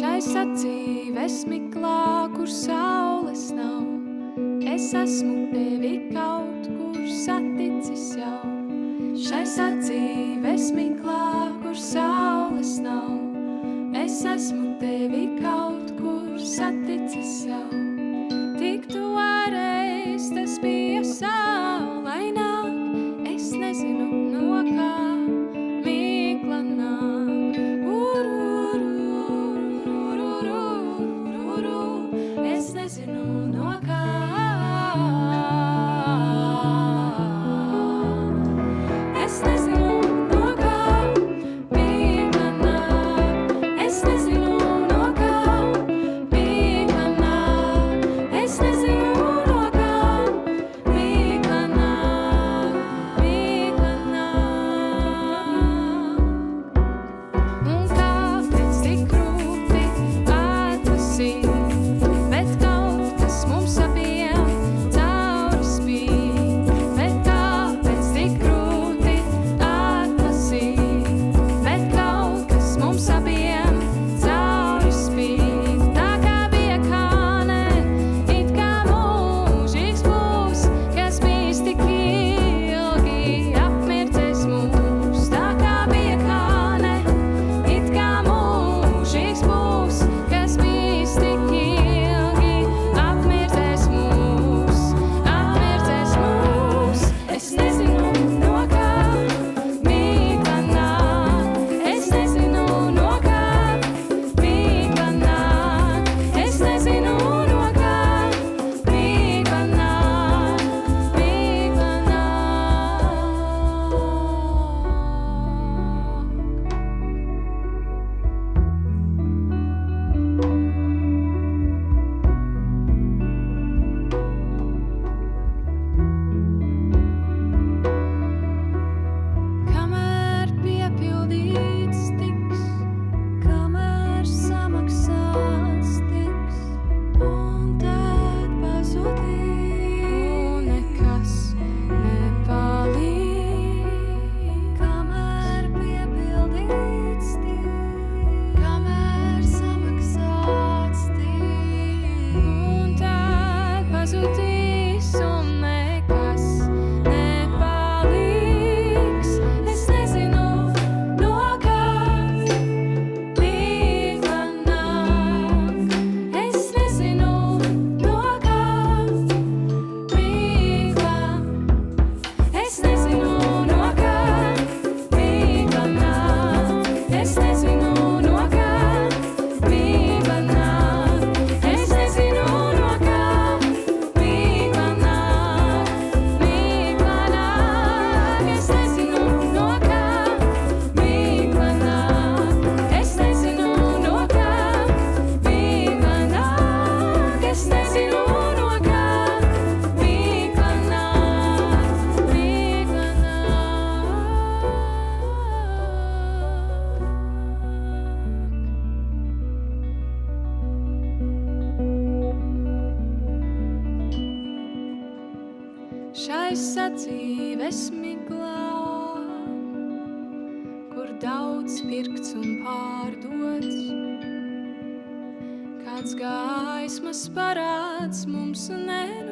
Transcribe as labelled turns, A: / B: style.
A: Šai sadzīves miklā, kur saules nav, es esmu tevi kaut kur saticis jau. Šai sadzīves miklā, kur saules nav, es esmu tevi kaut kur saticis jau. Tik tu ārēs, tas bija saulaināk, es nezinu no kā migla nāk. Es nezinu no kā. Es nezinu no kā migla nāk. Es nezinu no kā migla nāk. Es nezinu no kā migla nāk. Migla nāk. Un kāpēc tik grūti atlasīt? Bet kaut kas mums abiem cauri spīd. Bet kāpēc tik grūti atlasīt? Bet kaut kas mums abiem cauri spīd. Tā kā bija kāne, it kā mūžīgs būs, kas bijis tik ilgi apmirdzēs mūs. Tā kā bija kāne, it kā mūžīgs būs, kas bijis tik ilgi apmirdzēs mūs, apmirdzēs mūs. Es nezinu no kā migla nāk. Es nezinu no kā migla nāk. Es nezinu no kā migla nāk. Migla Kamēr piepildīts tiks, kamēr samaksāts tiks, un tad pazudīs, un nekas nepaliks. Kamēr piepildīts tiks, kamēr samaksāts tiks, un tad pazudīs, un nekas nepaliks. Es nezinu no kā migla nāk. Es nezinu no kā migla. Es nezinu no kā migla nāk. Es nezinu no kā migla nāk. Es nezinu no kā migla nāk. Migla nāk. Es nezinu no kā migla nāk. Es nezinu no kā migla nāk. Es nezinu no kā migla nāk. Migla nāk. Šai sadzīves miglā, kur daudz pirkts un pārdots, kāds gaismas parāds mums nenoliedz.